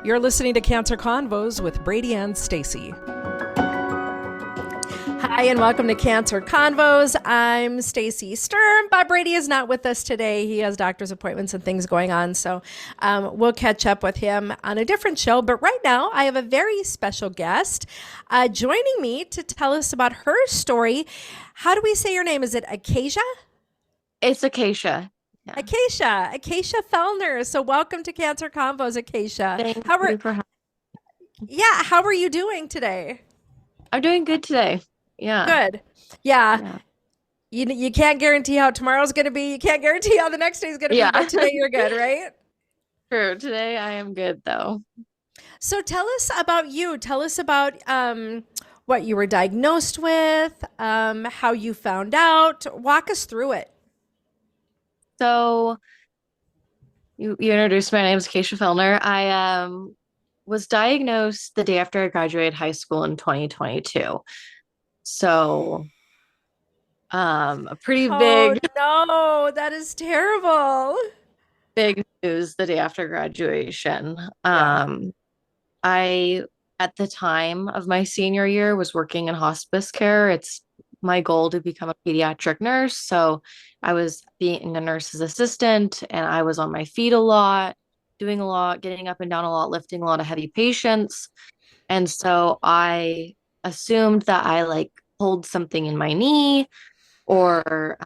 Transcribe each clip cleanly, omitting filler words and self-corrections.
You're listening to Cancer Convos with Brady and Stacy. Hi, and welcome to Cancer Convos. I'm Stacy Sturm. Bob Brady is not with us today. He has doctor's appointments and things going on, so we'll catch up with him on a different show. But right now, I have a very special guest joining me to tell us about her story. How do we say your name? Is it Acacia? It's Acacia. Yeah. Acacia Fellner. So welcome to Cancer Convos, Acacia. Thank How are you for having how are you doing today? I'm doing good today. Yeah. Good. Yeah. Yeah. You can't guarantee how tomorrow's going to be. You can't guarantee how the next day is going to be, Yeah. but today you're good, right? True. Today I am good though. So tell us about you. Tell us about what you were diagnosed with, how you found out. Walk us through it. So you introduced me. My name is Acacia Fellner. I was diagnosed the day after I graduated high school in 2022. So a pretty Oh big no, that is terrible. big news the day after graduation. Yeah. I, at the time of my senior year, was working in hospice care. It's my goal to become a pediatric nurse. So I was being a nurse's assistant and I was on my feet a lot, doing a lot, getting up and down a lot, lifting a lot of heavy patients. And so I assumed that I like pulled something in my knee or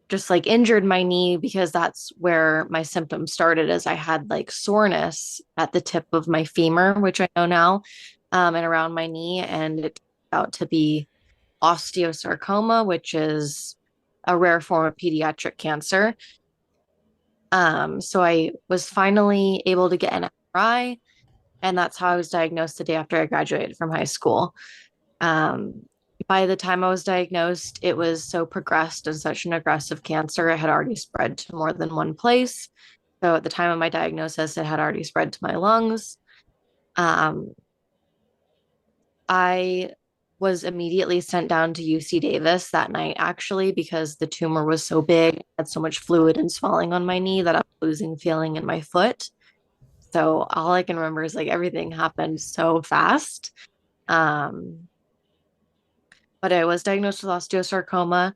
just like injured my knee because that's where my symptoms started as I had like soreness at the tip of my femur, which I know now, and around my knee. And it turned out to be osteosarcoma, which is a rare form of pediatric cancer. So I was finally able to get an MRI, and that's how I was diagnosed the day after I graduated from high school. Um, by the time I was diagnosed, it was so progressed and such an aggressive cancer. It had already spread to more than one place. So at the time of my diagnosis, it had already spread to my lungs. Um, I was immediately sent down to UC Davis that night, actually, because the tumor was so big, had so much fluid and swelling on my knee that I was losing feeling in my foot. So all I can remember is like everything happened so fast. Um, but I was diagnosed with osteosarcoma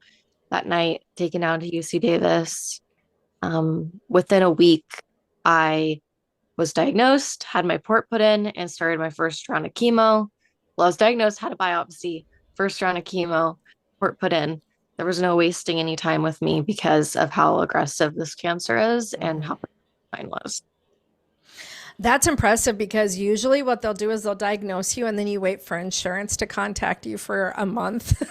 that night, taken down to UC Davis. Within a week, I was diagnosed, had my port put in, and started my first round of chemo. Well, I was diagnosed, had a biopsy, first round of chemo, port put in. There was no wasting any time with me because of how aggressive this cancer is and how mine was. That's impressive because usually what they'll do is they'll diagnose you and then you wait for insurance to contact you for a month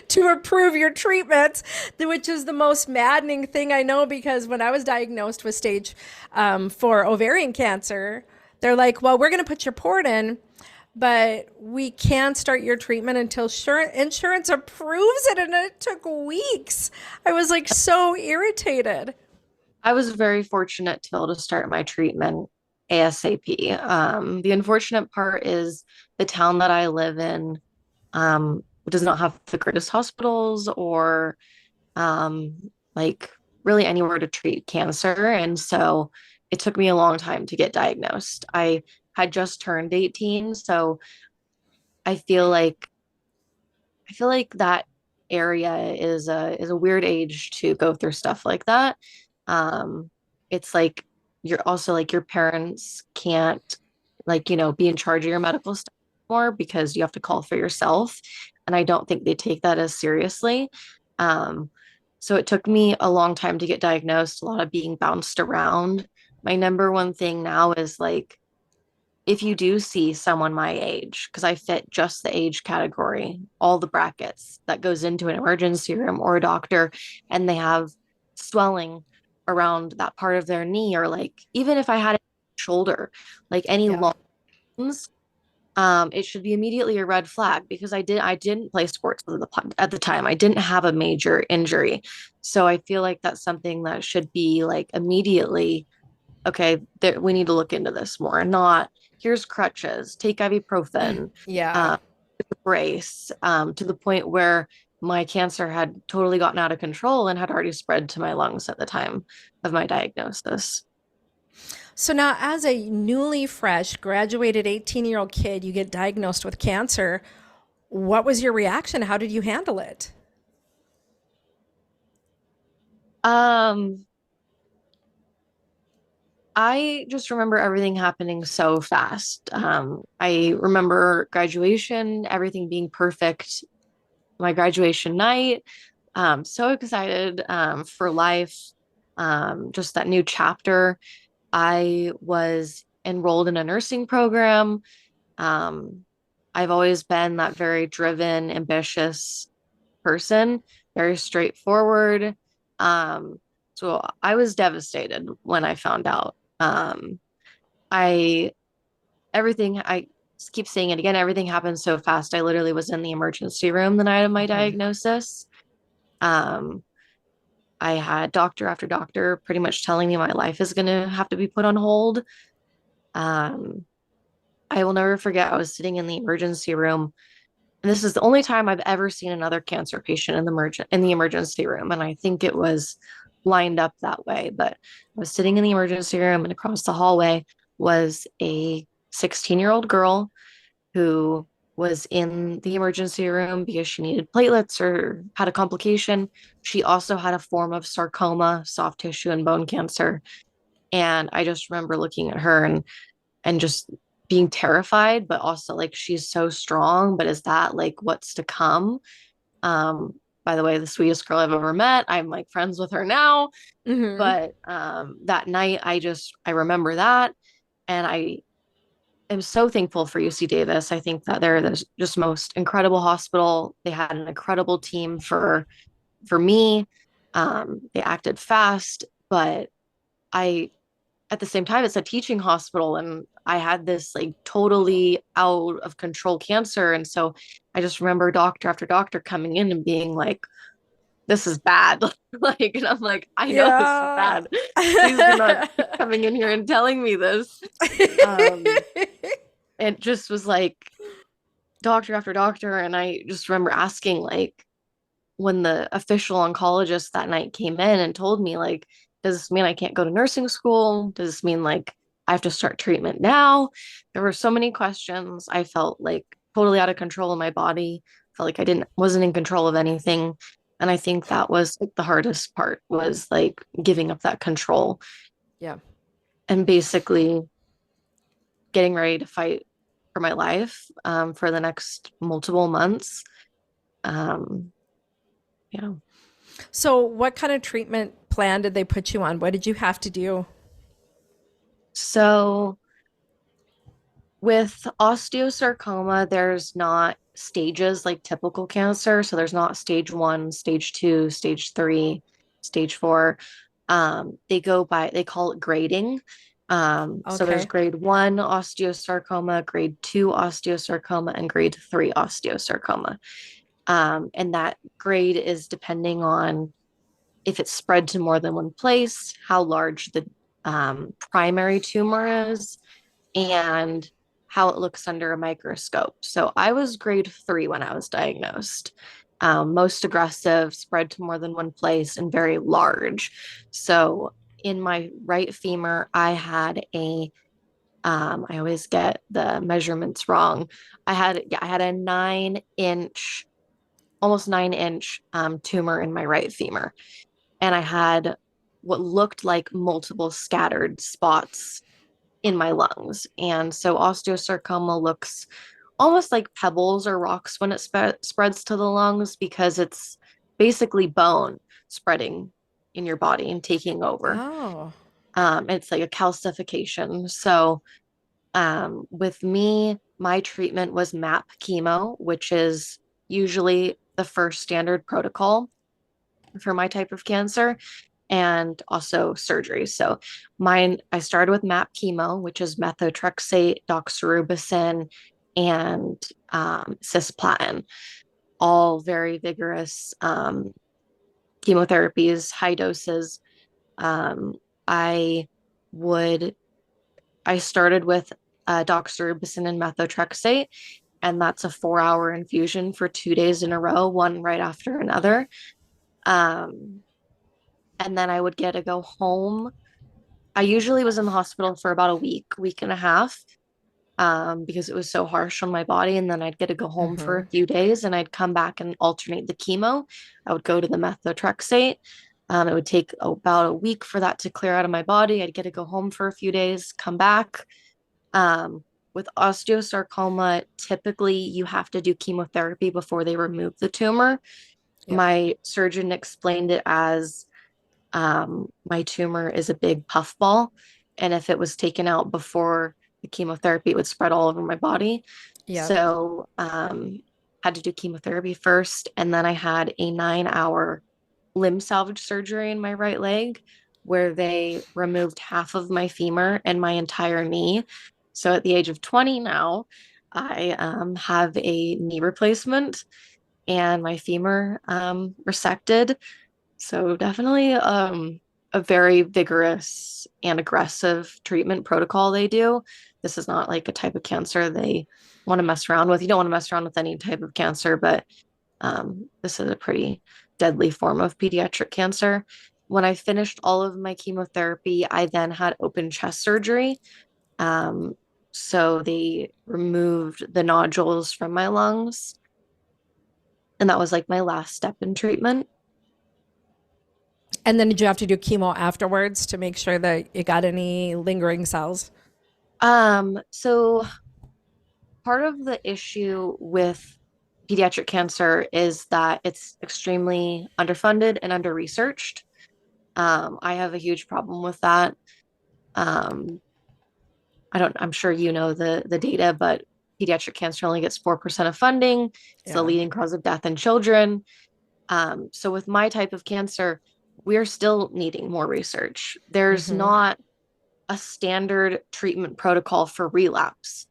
to approve your treatment, which is the most maddening thing I know because when I was diagnosed with stage 4 ovarian cancer, they're like, well, we're going to put your port in, but we can't start your treatment until insurance approves it. And it took weeks. I was like so irritated. I was very fortunate to be able to start my treatment ASAP. The unfortunate part is the town that I live in does not have the greatest hospitals or like really anywhere to treat cancer. And so it took me a long time to get diagnosed. I had just turned 18, so I feel like I feel like that area is a weird age to go through stuff like that. Um, it's like you're also like your parents can't like, be in charge of your medical stuff more because you have to call for yourself. And I don't think they take that as seriously. Um, so it took me a long time to get diagnosed, a lot of being bounced around. My number one thing now is like if you do see someone my age, because I fit just the age category, all the brackets that goes into an emergency room or a doctor, and they have swelling around that part of their knee, or like even if I had a shoulder, like any Yeah. lungs, it should be immediately a red flag because I didn't play sports at the time. I didn't have a major injury. So I feel like that's something that should be like immediately okay, we need to look into this more. Not here's crutches, take ibuprofen, Yeah. uh, brace, to the point where my cancer had totally gotten out of control and had already spread to my lungs at the time of my diagnosis. So now, as a newly fresh graduated 18-year-old kid, you get diagnosed with cancer. What was your reaction? How did you handle it? Um, I just remember everything happening so fast. I remember graduation, everything being perfect, my graduation night. So excited for life, just that new chapter. I was enrolled in a nursing program. Um, I've always been that very driven, ambitious person, very straightforward. Um, so I was devastated when I found out. I everything I keep saying it again, everything happened so fast. I literally was in the emergency room the night of my Mhm. diagnosis. Um, I had doctor after doctor pretty much telling me my life is going to have to be put on hold. Um, I will never forget, I was sitting in the emergency room, and this is the only time I've ever seen another cancer patient in the emergency room, and I think it was lined up that way. But I was sitting in the emergency room, and across the hallway was a 16-year-old girl who was in the emergency room because she needed platelets or had a complication. She also had a form of sarcoma, soft tissue and bone cancer. And I just remember looking at her and just being terrified, but also like she's so strong, but is that like what's to come? Um, by the way, the sweetest girl I've ever met. I'm like friends with her now. Mhm. But that night I remember that, and I am so thankful for UC Davis. I think that they're the just most incredible hospital. They had an incredible team for me. They acted fast, but I at the same time it's a teaching hospital, and I had this like totally out of control cancer. And so I just remember doctor after doctor coming in and being like, this is bad. Like, and I'm like, I know this is Yeah. bad. Please do not keep coming in here and telling me this. Um, it just was like doctor after doctor. And I just remember asking, like, when the official oncologist that night came in and told me, like, does this mean I can't go to nursing school? Does this mean like I have to start treatment now? There were so many questions. I felt like totally out of control in my body. Felt like I didn't wasn't in control of anything. And I think that was like the hardest part, was like giving up that control Yeah. and basically getting ready to fight for my life for the next multiple months. Um, yeah. So, what kind of treatment plan did they put you on? What did you have to do? So with osteosarcoma, there's not stages like typical cancer. So there's not stage one, stage two, stage three, stage four. They call it grading. So there's Okay. grade one osteosarcoma, grade two osteosarcoma, and grade three osteosarcoma. And that grade is depending on if it's spread to more than one place, how large the primary tumor is, and how it looks under a microscope. So I was grade three when I was diagnosed. Most aggressive, spread to more than one place, and very large. So in my right femur, I had I always get the measurements wrong. I had a 9 inch, almost 9 inch tumor in my right femur. And I had what looked like multiple scattered spots in my lungs. And so osteosarcoma looks almost like pebbles or rocks when it spreads to the lungs, because it's basically bone spreading in your body and taking over. Oh. It's like a calcification. So with me, my treatment was MAP chemo, which is usually the first standard protocol for my type of cancer, and also surgery. So I started with MAP chemo, which is methotrexate, doxorubicin, and cisplatin, all very vigorous chemotherapies, high doses. Um, I would, I started with doxorubicin and methotrexate, and that's a 4 hour infusion for 2 days in a row, one right after another. Um, and then I would get to go home I usually was in the hospital for about a week and a half, because it was so harsh on my body. And then I'd get to go home for a few days and I'd come back and alternate the chemo. I would go to the methotrexate. It would take about a week for that to clear out of my body. I'd get to go home for a few days, come back. Um, with osteosarcoma, typically you have to do chemotherapy before they remove the tumor. Yep. My surgeon explained it as my tumor is a big puffball. And if it was taken out before the chemotherapy, it would spread all over my body. Yep. So, had to do chemotherapy first. And then I had a 9 hour limb salvage surgery in my right leg where they removed half of my femur and my entire knee. So at the age of 20 now, I have a knee replacement and my femur resected. So definitely a very vigorous and aggressive treatment protocol they do. This is not like a type of cancer they want to mess around with. You don't want to mess around with any type of cancer, but this is a pretty deadly form of pediatric cancer. When I finished all of my chemotherapy, I then had open chest surgery. Um, so they removed the nodules from my lungs, and that was like my last step in treatment. And then did you have to do chemo afterwards to make sure that you got any lingering cells? So part of the issue with pediatric cancer is that it's extremely underfunded and under-researched. I have a huge problem with that. Um, I'm sure you know the data, but pediatric cancer only gets 4% of funding. It's the Yeah. leading cause of death in children. So with my type of cancer, we're still needing more research. There's not a standard treatment protocol for relapse.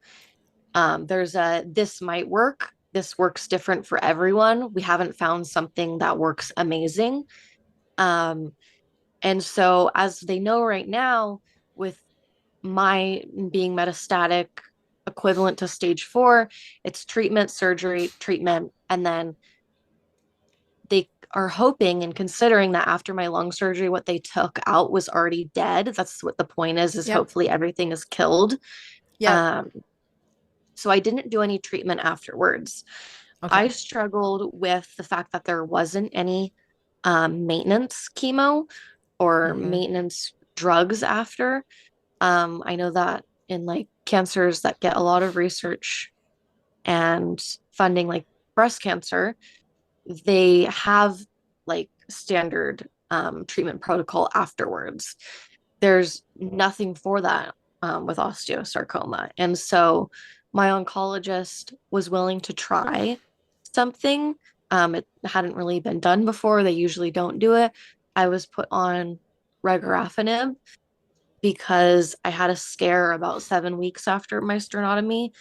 There's this might work. This works different for everyone. We haven't found something that works amazing. Um, and so, as they know right now, with my being metastatic, equivalent to stage 4, it's treatment, surgery, treatment, and then they are hoping and considering that after my lung surgery, what they took out was already dead. That's what the point is Yep. hopefully everything is killed. Yep. Um, so I didn't do any treatment afterwards. Okay. I struggled with the fact that there wasn't any maintenance chemo or maintenance drugs after. I know that in like cancers that get a lot of research and funding, like breast cancer, they have like standard treatment protocol afterwards. There's nothing for that with osteosarcoma. And so my oncologist was willing to try something. It hadn't really been done before. They usually don't do it. I was put on regorafenib because I had a scare about 7 weeks after my sternotomy.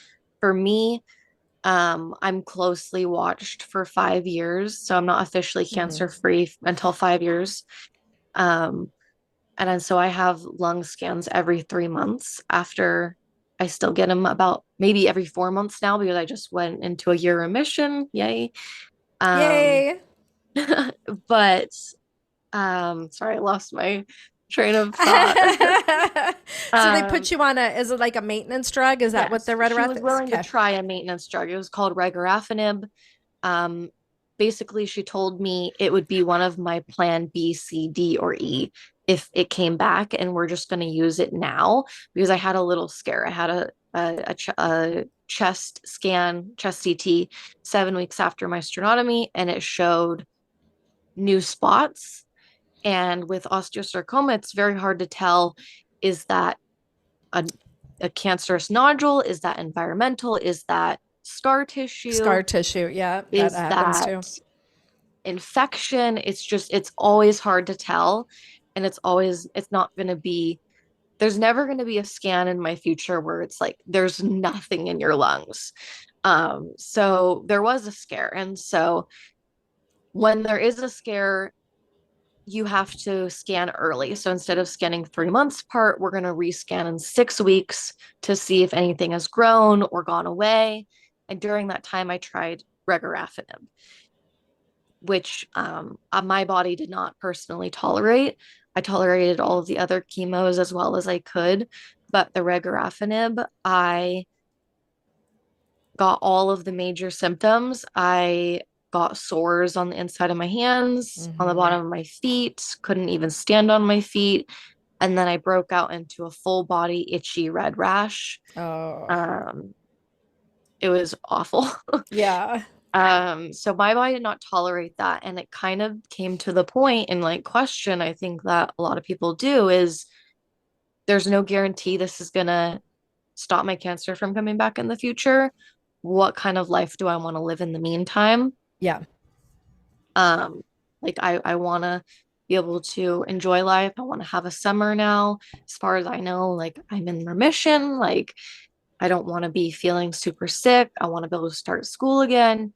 For me, I'm closely watched for 5 years, so I'm not officially cancer free until 5 years. Um, and then so I have lung scans every 3 months after I still get them about maybe every 4 months now because I just went into a year remission. Yay. Um, Yay. but sorry, I lost my train of thought. So they Um, put you on is it like a maintenance drug? Is that what yes, the red she was is? willing to Okay. try a maintenance drug. It was called regorafenib. Um, Basically, she told me it would be one of my plan B, C, D, or E if it came back, and we're just going to use it now because I had a little scare. I had a chest scan, chest CT, 7 weeks after my sternotomy, and it showed new spots. And with osteosarcoma, it's very hard to tell, is that a, a cancerous nodule? Is that environmental? Is that scar tissue? Scar tissue. Yeah, that Is happens that too. infection? It's always hard to tell. And it's not going to be, there's never going to be a scan in my future where it's like, there's nothing in your lungs. So there was a scare. And so when there is a scare, you have to scan early. So instead of scanning 3 months apart, we're going to rescan in 6 weeks to see if anything has grown or gone away. And during that time, I tried regorafenib, which my body did not personally tolerate. I tolerated all of the other chemos as well as I could, but the regorafenib, I got all of the major symptoms. I got sores on the inside of my hands, on the Mm-hmm. bottom of my feet, couldn't even stand on my feet. And then I broke out into a full body itchy red rash. Oh, Um, it was awful. yeah. So my body did not tolerate that. And it kind of came to the point and like question, I think that a lot of people do is there's no guarantee this is gonna stop my cancer from coming back in the future. What kind of life do I want to live in the meantime? Yeah. Um, like I want to be able to enjoy life. I want to have a summer now. As far as I know, like I'm in remission. Like I don't want to be feeling super sick. I want to be able to start school again.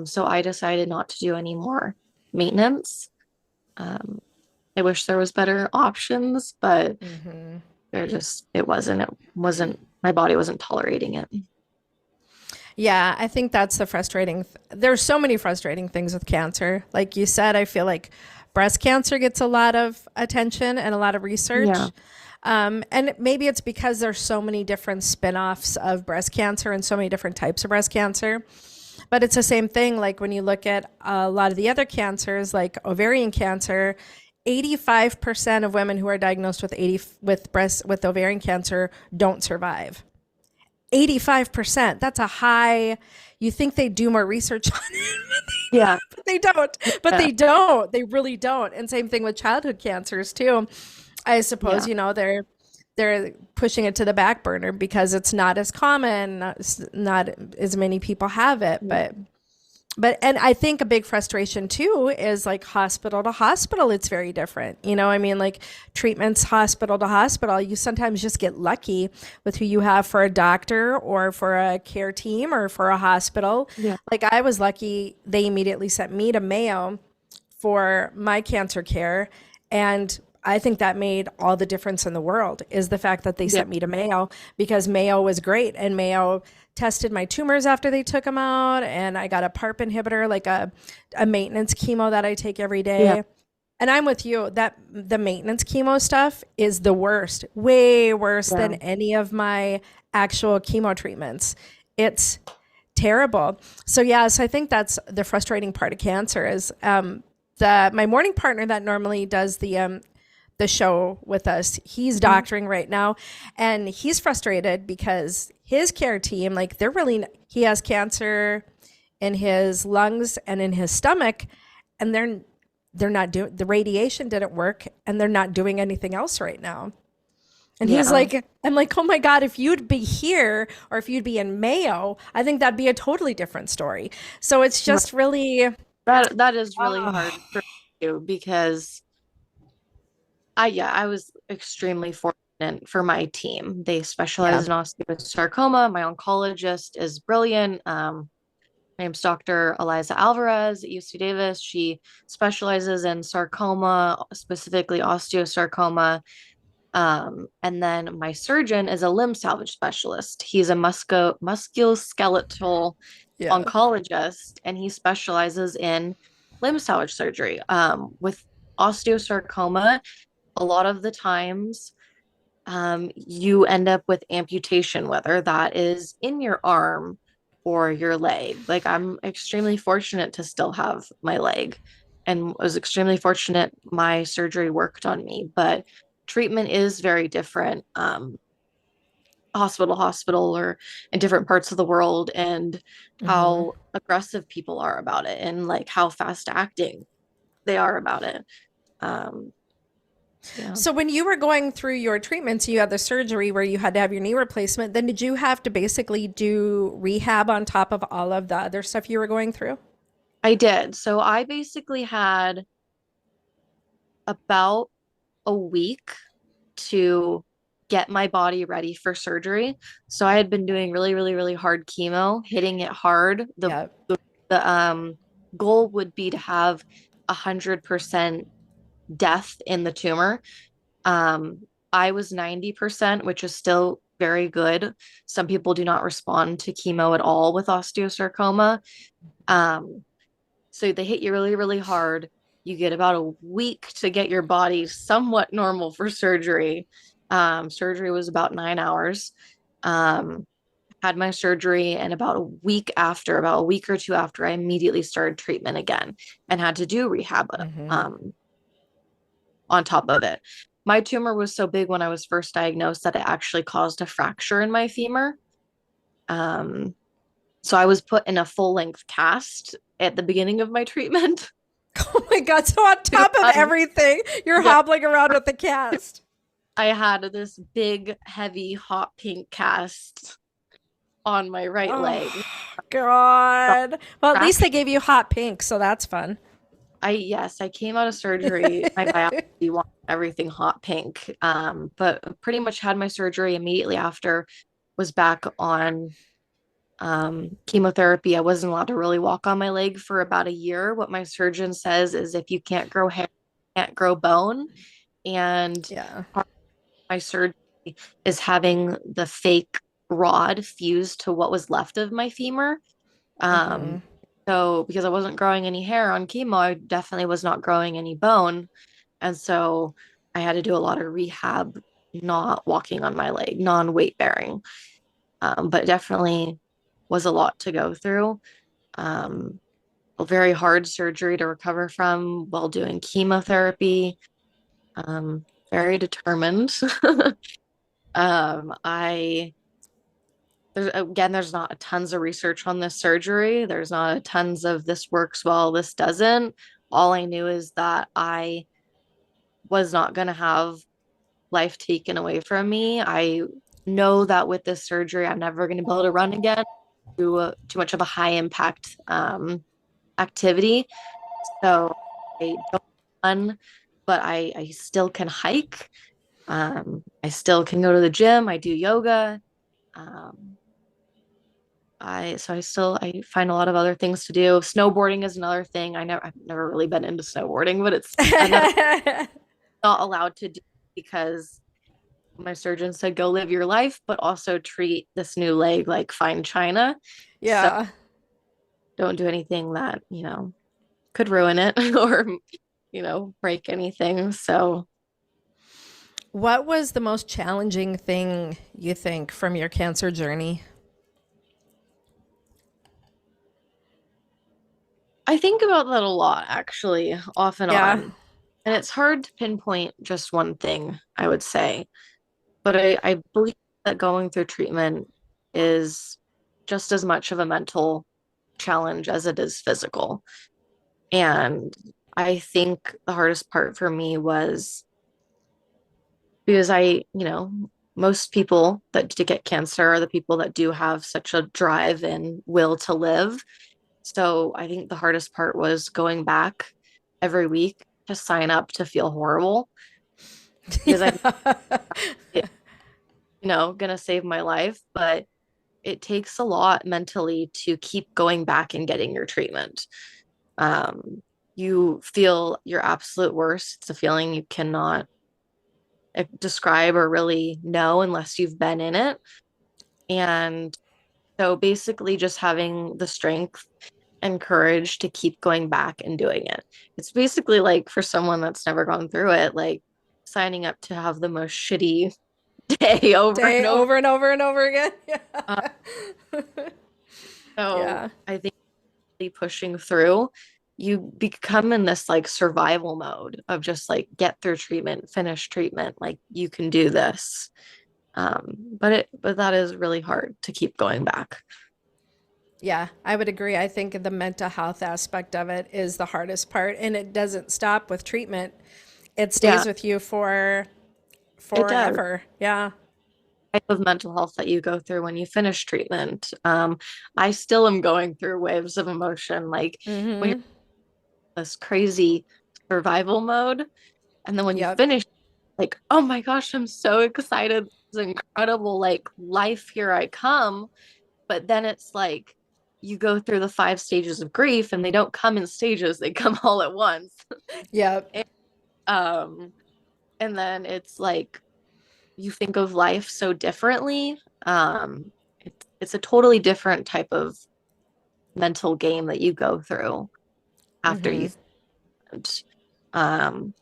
So I decided not to do any more maintenance. Um, I wish there was better options, but Mm-hmm. it wasn't, my body wasn't tolerating it. Yeah, I think that's the frustrating. There's so many frustrating things with cancer. Like you said, I feel like breast cancer gets a lot of attention and a lot of Yeah. research. And maybe it's because there's so many different spin-offs of breast cancer and so many different types of breast cancer. But it's the same thing. Like when you look at a lot of the other cancers, like ovarian cancer, 85% of women who are diagnosed with 80 with ovarian cancer don't survive. 85%. That's a high. You think they do more research on it, Yeah. but they don't. But Yeah. they don't. They really don't. And same thing with childhood cancers too. I suppose, Yeah. you know, they're pushing it to the back burner because it's not as common, not as many people have it, Yeah. but and I think a big frustration too is like hospital to hospital, it's very different. You know, I mean, like treatments hospital to hospital, you sometimes just get lucky with who you have for a doctor or for a care team or for a hospital. Yeah. Like I was lucky, they immediately sent me to Mayo for my cancer care. And I think that made all the difference in the world is the fact that they Yeah. sent me to Mayo because Mayo was great and Mayo tested my tumors after they took them out and I got a PARP inhibitor, like a maintenance chemo that I take every Yeah. day. And I'm with you that the maintenance chemo stuff is the worst, way worse than Yeah. any of my actual chemo treatments. It's terrible. So yes, I think that's the frustrating part of cancer is the my morning partner that normally does the show with us. He's Mhm. doctoring right now, and he's frustrated because his care team, like they're really he has cancer in his lungs and in his stomach, and they're not doing the radiation didn't work, and they're not doing anything else right now. And he's Yeah. like, I'm like, oh my God, if you'd be here or if you'd be in Mayo, I think that'd be a totally different story. So it's Right. just really, That is really hard oh, for you because I was extremely fortunate for my team. They yeah, specialize in osteosarcoma. My oncologist is brilliant. My name's Dr. Eliza Alvarez at UC Davis. She specializes in sarcoma, specifically osteosarcoma. And then my surgeon is a limb salvage specialist. He's a musculoskeletal yeah. oncologist, and he specializes in limb salvage surgery. With osteosarcoma, a lot of the times, you end up with amputation, whether that is in your arm or your leg. Like I'm extremely fortunate to still have my leg and was extremely fortunate my surgery worked on me, but treatment is very different. Hospital hospital or in different parts of the world and Hmm. how aggressive people are about it and like how fast acting they are about it. Um, yeah. So when you were going through your treatments, you had the surgery where you had to have your knee replacement. Then did you have to basically do rehab on top of all of the other stuff you were going through? I did. So I basically had about a week to get my body ready for surgery. So I had been doing really, really, really hard chemo, hitting it hard. Yeah. The goal would be to have 100% death in the tumor. Um, I was 90%, which is still very good. Some people do not respond to chemo at all with osteosarcoma. Um, so they hit you really, really hard. You get about a week to get your body somewhat normal for surgery. Surgery was about 9 hours. Um, had my surgery, and about a week or two after, I immediately started treatment again and had to do rehab Mm-hmm. um, on top of it. My tumor was so big when I was first diagnosed that it actually caused a fracture in my femur. Um, so I was put in a full length cast at the beginning of my treatment. Oh my God. So on top of everything, you're Yeah, hobbling around with the cast. I had this big, heavy, hot pink cast on my right Oh leg. God. Well, at least Fracture. they gave you hot pink, so that's fun. Yes, I came out of surgery. My biopsy wanted everything hot pink. But pretty much had my surgery immediately after, was back on chemotherapy. I wasn't allowed to really walk on my leg for about a year. What my surgeon says is if you can't grow hair, you can't grow bone. And Yeah. part of my surgery is having the fake rod fused to what was left of my femur. Mm-hmm. Um, so because I wasn't growing any hair on chemo, I definitely was not growing any bone. And so I had to do a lot of rehab, not walking on my leg, non-weight bearing. But definitely was a lot to go through. Um, a very hard surgery to recover from while doing chemotherapy. Very determined. I there's not tons of research on this surgery. There's not tons of this works well, this doesn't. All I knew is that I was not going to have life taken away from me. I know that with this surgery, I'm never going to be able to run again. Too much of a high impact activity. So I don't run, but I still can hike. I still can go to the gym. I do yoga. Um, I find a lot of other things to do. Snowboarding is another thing. I've never really been into snowboarding, but it's another not allowed to do because my surgeon said go live your life, but also treat this new leg like fine china. So Yeah. don't do anything that, could ruin it or, break anything. So What was the most challenging thing you think from your cancer journey? I think about that a lot, actually, off and Yeah. on. And it's hard to pinpoint just one thing, I would say. But I believe that going through treatment is just as much of a mental challenge as it is physical. And I think the hardest part for me was because most people that do get cancer are the people that do have such a drive and will to live. So I think the hardest part was going back every week to sign up to feel horrible because I, Yeah. gonna save my life, but it takes a lot mentally to keep going back and getting your treatment. Um, you feel your absolute worst. It's a feeling you cannot describe or really know unless you've been in it. And so basically just having the strength and courage to keep going back and doing it. It's basically like for someone that's never gone through it, like signing up to have the most shitty day over and Day over. over and over and over again. Uh, Yeah. so Yeah. I think really pushing through, you become in this like survival mode of just like get through treatment, finish treatment, like you can do this. But that is really hard to keep going back. Yeah, I would agree. I think the mental health aspect of it is the hardest part, and it doesn't stop with treatment. It Yeah, stays with you for it does. forever. Yeah. Type of mental health that you go through when you finish treatment. I still am going through waves of emotion, like when you're Mm-hmm. in this crazy survival mode, and then when you Yep. finish, like, oh my gosh, I'm so excited. It's incredible, like life, here I come. But then it's like you go through the 5 stages of grief and they don't come in stages, they come all at once. Yep. And, um, and then it's like you think of life so differently. It's a totally different type of mental game that you go through after Mm-hmm. you finish. Um,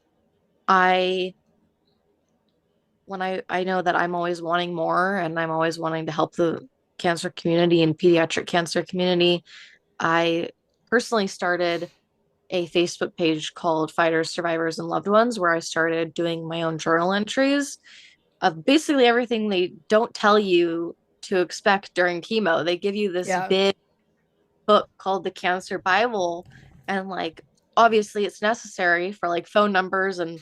I when I know that I'm always wanting more and I'm always wanting to help the cancer community and pediatric cancer community, I personally started a Facebook page called Fighters, Survivors, and Loved Ones, where I started doing my own journal entries of basically everything they don't tell you to expect during chemo. They give you this Yeah. big book called the Cancer Bible, and like obviously it's necessary for like phone numbers and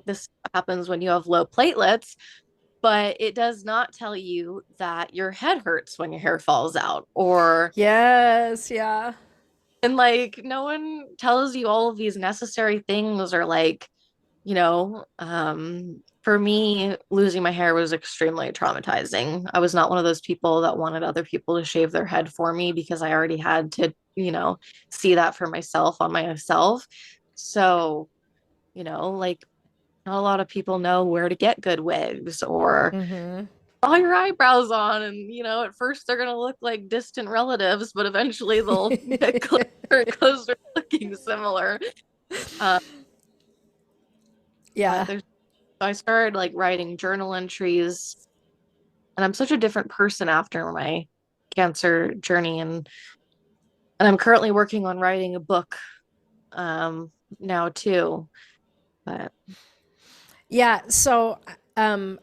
this happens when you have low platelets, but it does not tell you that your head hurts when your hair falls out or Yes. Yeah. and like no one tells you all of these necessary things or like for me, losing my hair was extremely traumatizing. I was not one of those people that wanted other people to shave their head for me because I already had to, see that for myself on myself. So, like not a lot of people know where to get good wigs or Mm-hmm. draw your eyebrows on. And, at first they're going to look like distant relatives, but eventually they'll get closer looking similar. Uh, but Yeah. there's So I started like writing journal entries, and I'm such a different person after my cancer journey, and I'm currently working on writing a book um now too. But Yeah. So, um,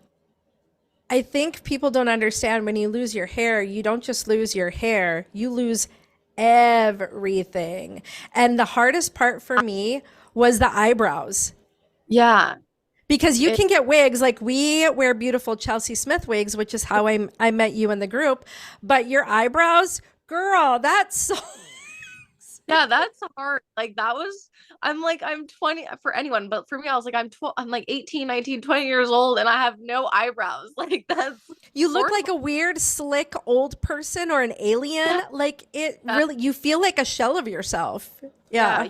I think people don't understand when you lose your hair, you don't just lose your hair, you lose everything. And the hardest part for me was the eyebrows. yeah, Because you it can get wigs, like we wear beautiful Chelsea Smith wigs, which is how I met you in the group. But your eyebrows, girl, that's so. yeah, that's hard. Like that was I'm like I'm 20 for anyone, but for me I was like I'm like 18, 19, 20 years old and I have no eyebrows. Like that's You look like horrible. a weird, slick old person or an alien. Yeah, Like it really, you feel like a shell of yourself. yeah.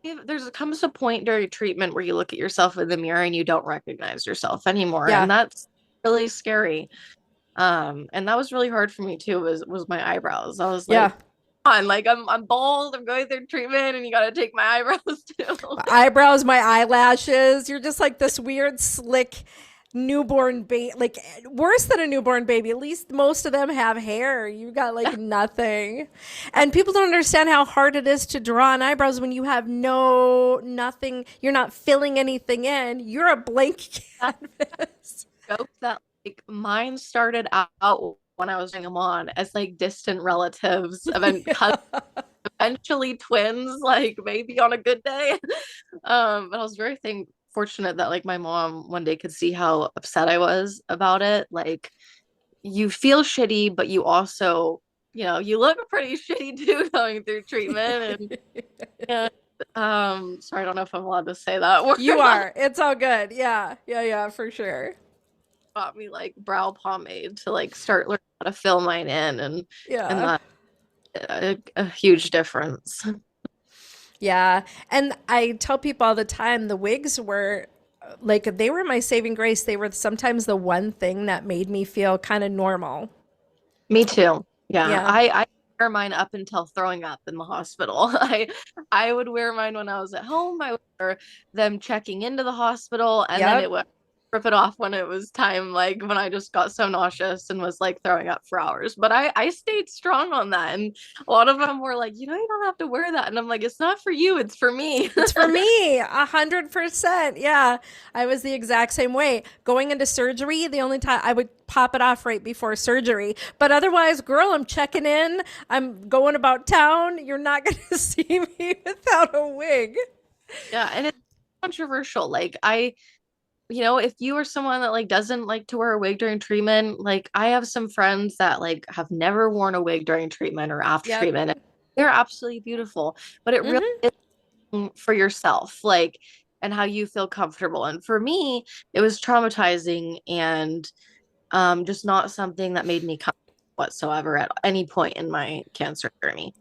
Yeah. There's comes a point during treatment where you look at yourself in the mirror and you don't recognize yourself anymore, and Yeah. that's really scary. And that was really hard for me too, was my eyebrows. I was like, Yeah. on, like I'm bald, I'm going through treatment, and you gotta take my eyebrows too. My eyebrows, my eyelashes. You're just like this weird, slick newborn baby. Like worse than a newborn baby. At least most of them have hair. You got like nothing. And people don't understand how hard it is to draw on eyebrows when you have nothing. You're not filling anything in. You're a blank That canvas. joke that like mine started out when I was doing them on as like distant relatives, eventually twins, like maybe on a good day. But I was very fortunate that like my mom one day could see how upset I was about it. Like you feel shitty, but you also, you look pretty shitty too going through treatment. And sorry, I don't know if I'm allowed to say that word. You are. It's all good. Yeah. Yeah. Yeah. For sure. Bought me like brow pomade to like start learning how to fill mine in, and Yeah. that a huge difference. Yeah. And I tell people all the time the wigs were like, they were my saving grace. They were sometimes the one thing that made me feel kind of normal. Me too. Yeah, Yeah. I wear mine up until throwing up in the hospital. I would wear mine when I was at home. I would wear them checking into the hospital, and then it Yep. would rip it off when it was time, like when I just got so nauseous and was like throwing up for hours. But I stayed strong on that, and a lot of them were like, you don't have to wear that, and I'm like, it's not for you, it's for me. It's for me, 100%. Yeah. I was the exact same way. Going into surgery, the only time I would pop it off right before surgery. But otherwise, girl, I'm checking in. I'm going about town. You're not going to see me without a wig. Yeah, and it's controversial. Like if you are someone that like doesn't like to wear a wig during treatment, like I have some friends that like have never worn a wig during treatment or after Yep. treatment. They're absolutely beautiful, but it really Hmm. is for yourself, like, and how you feel comfortable. And for me, it was traumatizing and just not something that made me comfortable whatsoever at any point in my cancer journey.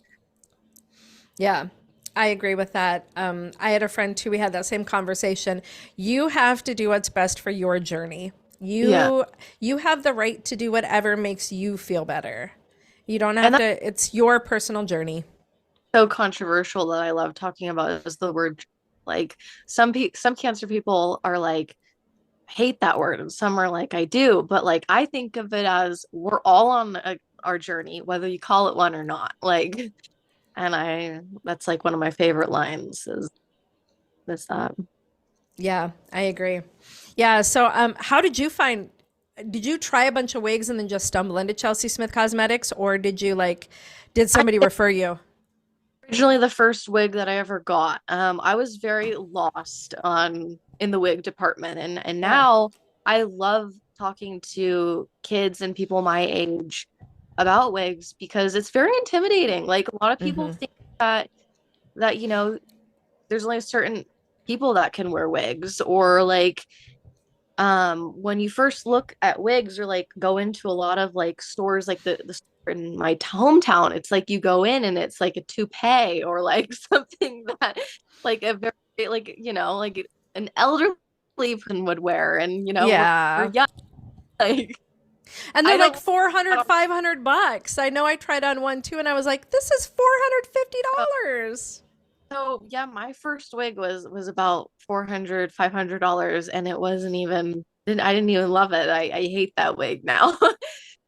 Yeah, I agree with that. I had a friend too. We had that same conversation. You have to do what's best for your journey. Yeah. You have the right to do whatever makes you feel better. You don't And have that's to. It's your personal journey. so controversial that I love talking about is the word. Like some cancer people are like hate that word and some are like I do, but like I think of it as we're all on our journey, whether you call it one or not. Like, and I that's like one of my favorite lines is that. Yeah, I agree. Yeah, so how did you try a bunch of wigs and then just stumble into Chelsea Smith Cosmetics, or did somebody refer you? Originally the first wig that I ever got. I was very lost on in the wig department and Yeah. now I love talking to kids and people my age about wigs because it's very intimidating. Like a lot of people Mm-hmm. think that there's only certain people that can wear wigs or like when you first look at wigs or like go into a lot of like stores like the store in my hometown, it's like you go in and it's like a toupee or like something that like a very like like an elderly person would wear and we're Yeah. young. Like And they're I like don't 400, $500. I know I tried on one too, and I was like, this is know. $450. So yeah, my first wig was about 400 $500 and it wasn't even I didn't even love it. I hate that wig now.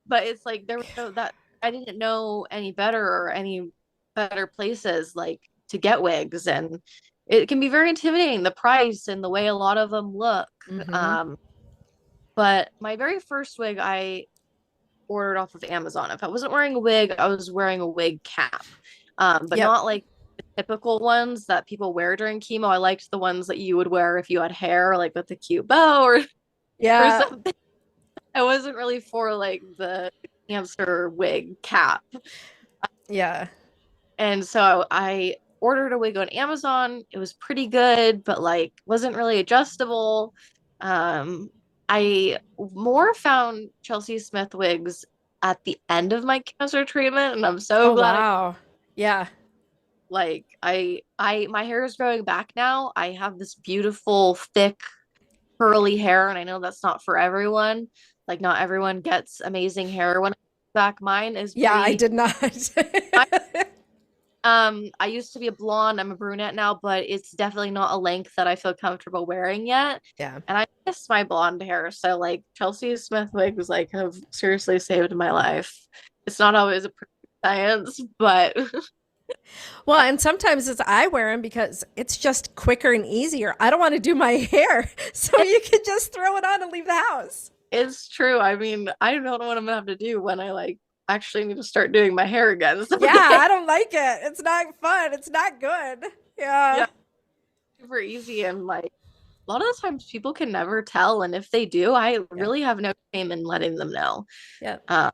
But it's like there was no that I didn't know any better or any better places like to get wigs and it can be very intimidating the price and the way a lot of them look. Mm-hmm. Um, but my very first wig I ordered off of Amazon. If I wasn't wearing a wig, I was wearing a wig cap. But Yep. not like the typical ones that people wear during chemo. I liked the ones that you would wear if you had hair, like with a cute bow or Yeah. something. I wasn't really for like the cancer wig cap. Yeah. And so I ordered a wig on Amazon. It was pretty good, but like wasn't really adjustable. Um, I more found Chelsea Smith wigs at the end of my cancer treatment, and I'm so Oh, glad I wow. Yeah. like I my hair is growing back now. I have this beautiful, thick, curly hair, and I know that's not for everyone. Like not everyone gets amazing hair when I back. Mine is Yeah, I pretty. did not. I used to be a blonde. I'm a brunette now, but it's definitely not a length that I feel comfortable wearing yet. Yeah. And I miss my blonde hair. So like Chelsea Smith wigs like have seriously saved my life. It's not always a perfect science, but Well, and sometimes I wear them because it's just quicker and easier. I don't want to do my hair, so you can just throw it on and leave the house. it's true. I mean, I don't know what I'm gonna have to do when I like actually need to start doing my hair again Yeah, someday. I don't like it. It's not fun. It's not good. Yeah, Yeah. super easy and like a lot of the times people can never tell, and if they do, I Yeah. really have no shame in letting them know. Yeah. Uh,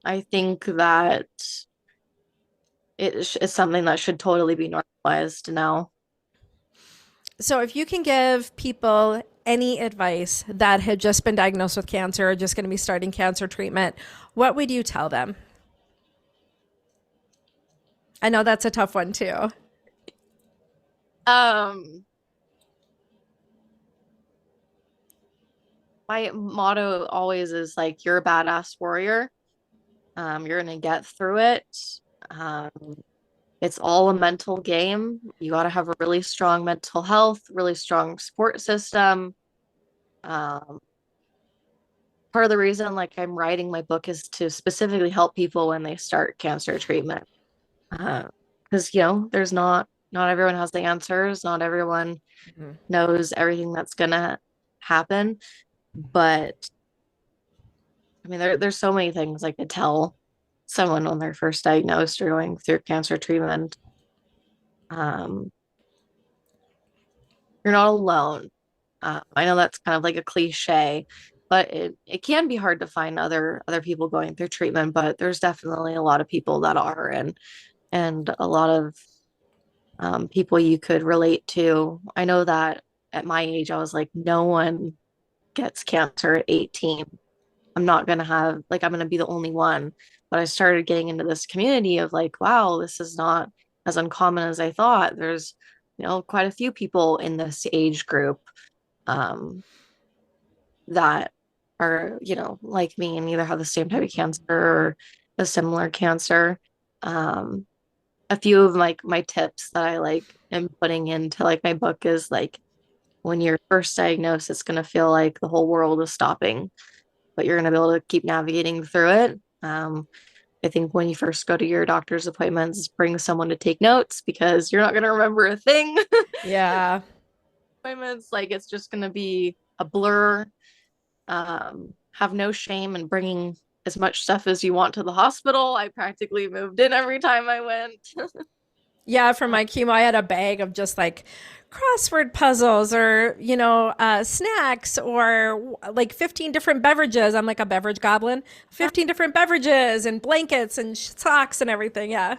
I think that it's something that should totally be normalized now. So, if you can give people any advice that had just been diagnosed with cancer or just going to be starting cancer treatment, what would you tell them? I know that's a tough one too. Um, my motto always is like, you're a badass warrior. You're gonna get through it. Um, it's all a mental game. You got to have a really strong mental health, really strong support system. Um, Part of the reason like I'm writing my book is to specifically help people when they start cancer treatment. Because there's not everyone has the answers, not everyone Mhm. knows everything that's gonna happen. But I mean, there's so many things I could tell someone when they're first diagnosed or going through cancer treatment. Um, you're not alone. I know that's kind of like a cliche, but it can be hard to find other people going through treatment, but there's definitely a lot of people that are and a lot of people you could relate to. I know that at my age, I was like, no one gets cancer at 18. I'm not gonna have like I'm gonna be the only one. But I started getting into this community of like, wow, this is not as uncommon as I thought. There's, quite a few people in this age group um that are, like me and either have the same type of cancer or a similar cancer. Um, a few of like my tips that I like am putting into like my book is like when you're first diagnosed, it's gonna feel like the whole world is stopping, but you're gonna be able to keep navigating through it. I think when you first go to your doctor's appointments, bring someone to take notes because you're not gonna remember a thing. Yeah. Appointments, like it's just gonna be a blur. Have no shame in bringing as much stuff as you want to the hospital. I practically moved in every time I went. Yeah, for my chemo, I had a bag of just like crossword puzzles or, snacks or like 15 different beverages. I'm like a beverage goblin. 15 different beverages and blankets and socks and everything. Yeah.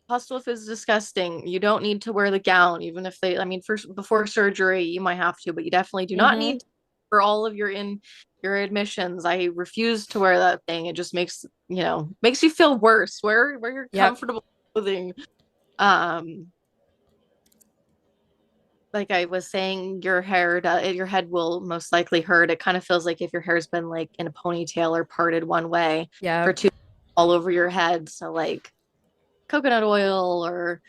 Hospital is disgusting. You don't need to wear the gown, even if they, I mean, first before surgery, you might have to, but you definitely do not Mm-hmm. need to for all of your admissions. I refuse to wear that thing. It just makes you feel worse. Wear your Yep. comfortable clothing. Um, like I was saying, your head will most likely hurt. It kind of feels like if your hair's been like in a ponytail or parted one way for Yep. two all over your head. So like coconut oil or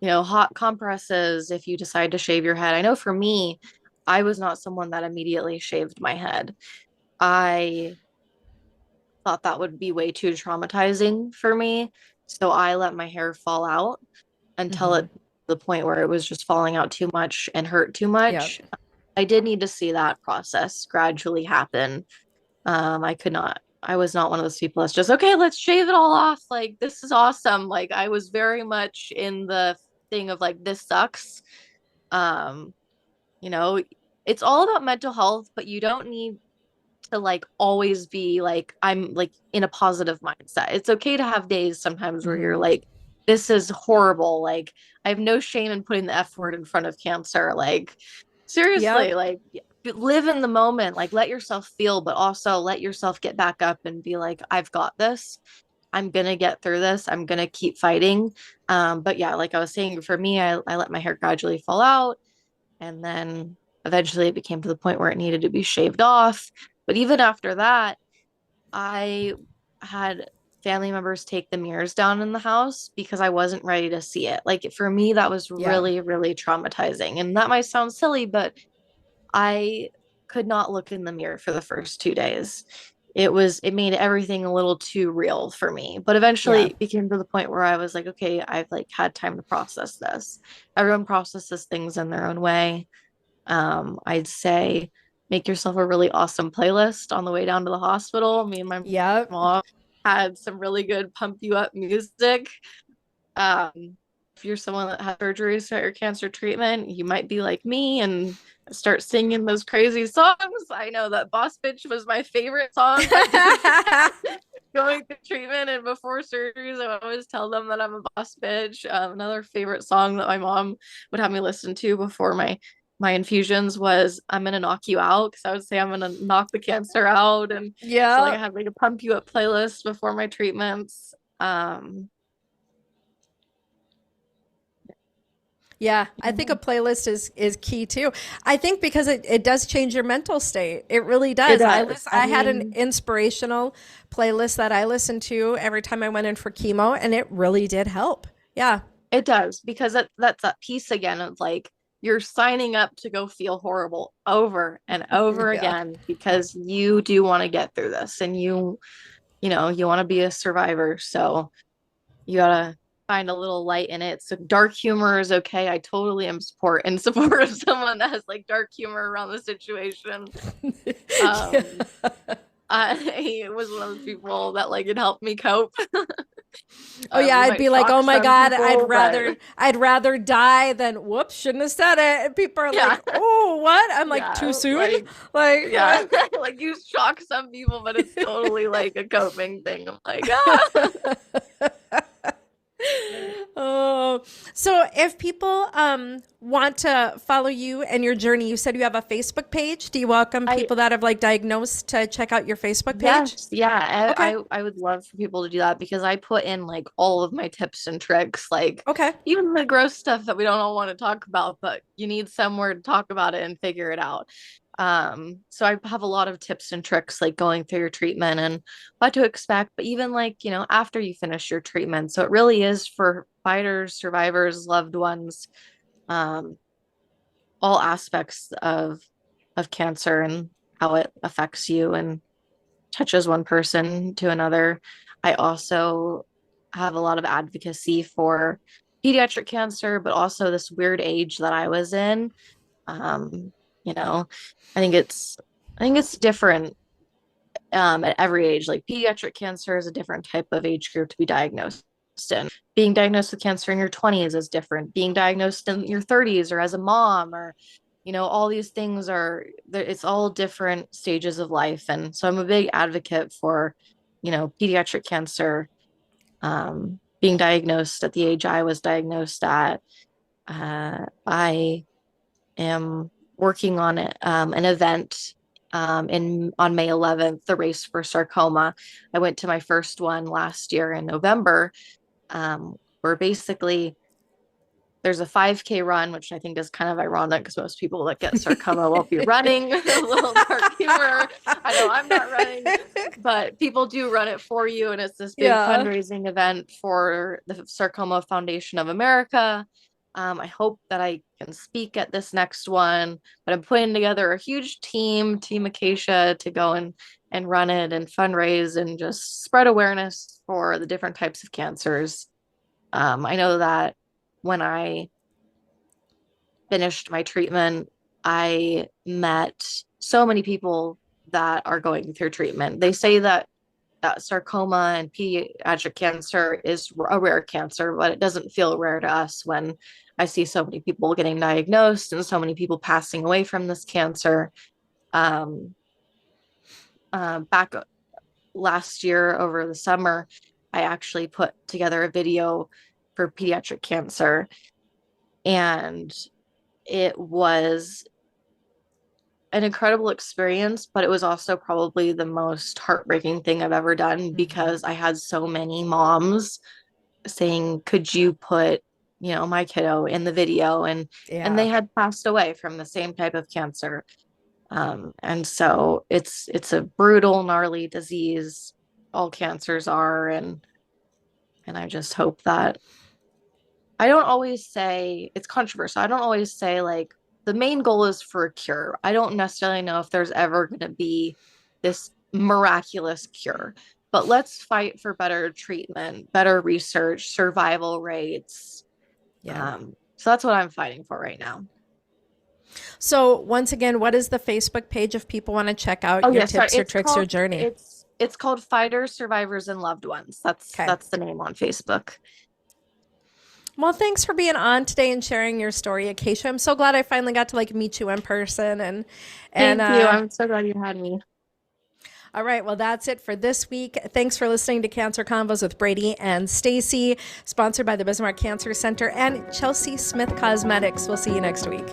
hot compresses if you decide to shave your head. I know for me, I was not someone that immediately shaved my head. I thought that would be way too traumatizing for me, so I let my hair fall out until Mm-hmm. it the point where it was just falling out too much and hurt too much. Yep. I did need to see that process gradually happen. I was not one of those people that's just, okay, let's shave it all off. Like, this is awesome. Like, I was very much in the thing of like, this sucks. Um, you know, it's all about mental health, but you don't need to like always be like, I'm like in a positive mindset. It's okay to have days sometimes where you're Mm-hmm. like, this is horrible. Like, I have no shame in putting the F word in front of cancer. Like, seriously, Yep. like live in the moment, like let yourself feel, but also let yourself get back up and be like, I've got this. I'm gonna get through this. I'm gonna keep fighting. But yeah, like I was saying, for me, I let my hair gradually fall out, and then eventually it became to the point where it needed to be shaved off. But even after that, I had family members take the mirrors down in the house because I wasn't ready to see it. Like for me, that was Yeah. really, really traumatizing. And that might sound silly, but I could not look in the mirror for the first 2 days. It made everything a little too real for me. But eventually Yeah. it became to the point where I was like, okay, I've like had time to process this. Everyone processes things in their own way. I'd say make yourself a really awesome playlist on the way down to the hospital. Me and my Yep. mom had some really good pump you up music. If you're someone that had surgery to start your cancer treatment, you might be like me and start singing those crazy songs. I know that Boss Bitch was my favorite song, like going through treatment and before surgeries. I always tell them that I'm a boss bitch. Another favorite song that my mom would have me listen to before my infusions was "I'm gonna knock you out" because I would say I'm gonna knock the cancer out, and so like I Yep. had like a pump you up playlist before my treatments. Um, Yeah, I think a yeah. playlist is key too. I think because it does change your mental state. It really It does. does. I I had an mean, inspirational playlist that I listened to every time I went in for chemo and it really did help. Yeah. it does because that's that piece again of like you're signing up to go feel horrible over and over Yeah. again because you do want to get through this and you want to be a survivor. So you gotta find a little light in it. So dark humor is okay. I totally am in support of someone that has like dark humor around the situation. Um, Yeah. I was one of those people that like it helped me cope. Oh yeah, We I'd might be like, shock "Oh my some God, people, but I'd rather die than whoops, shouldn't have said it." And people are yeah, like, "Oh, what?" I'm like, "Too yeah, soon?" like Like, yeah, what? like you shock some people, but it's totally like a coping thing. I'm like, ah. Oh, so if people want to follow you and your journey, you said you have a Facebook page. Do you welcome I people that have like diagnosed to check out your Facebook page? Yes, yeah, Okay. I would love for people to do that because I put in like all of my tips and tricks, like Okay. even the gross stuff that we don't all want to talk about, but you need somewhere to talk about it and figure it out. So I have a lot of tips and tricks like going through your treatment and what to expect, but even like, after you finish your treatment. So it really is for fighters, survivors, loved ones, um, all aspects of cancer and how it affects you and touches one person to another. I also have a lot of advocacy for pediatric cancer, but also this weird age that I was in. Um, you know, I think it's different at every age. Like pediatric cancer is a different type of age group to be diagnosed in. Being diagnosed with cancer in your 20s is different. Being diagnosed in your 30s or as a mom or all these things it's all different stages of life. And so I'm a big advocate for, pediatric cancer, being diagnosed at the age I was diagnosed at. I am working on an event on May 11th, the Race for Sarcoma. I went to my first one last year in November, where basically there's a 5K run, which I think is kind of ironic because most people that get sarcoma won't be running. A little dark humor. I know I'm not running, but people do run it for you. And it's this big Yeah. fundraising event for the Sarcoma Foundation of America. I hope that I can speak at this next one, but I'm putting together a huge Team Acacia, to go and run it and fundraise and just spread awareness for the different types of cancers. I know that when I finished my treatment, I met so many people that are going through treatment. They say that sarcoma and pediatric cancer is a rare cancer, but it doesn't feel rare to us when I see so many people getting diagnosed and so many people passing away from this cancer. Back last year over the summer, I actually put together a video for pediatric cancer, and it was an incredible experience, but it was also probably the most heartbreaking thing I've ever done because I had so many moms saying, could you put, my kiddo in the video? And Yeah. they had passed away from the same type of cancer. And so it's a brutal, gnarly disease. All cancers are, and I just hope that I don't always say it's controversial. I don't always say like the main goal is for a cure. I don't necessarily know if there's ever going to be this miraculous cure, but let's fight for better treatment, better research, survival rates. Yeah. So that's what I'm fighting for right now. So once again, what is the Facebook page if people want to check out Oh your yeah, sorry. tips, your tricks, your journey? It's called Fighters, Survivors, and Loved Ones. Okay. That's the name on Facebook. Well, thanks for being on today and sharing your story, Acacia. I'm so glad I finally got to like meet you in person and Thank you. I'm so glad you had me. all right, well that's it for this week. Thanks for listening to Cancer Convos with Brady and Stacy, sponsored by the Bismarck Cancer Center and Chelsea Smith Cosmetics. We'll see you next week.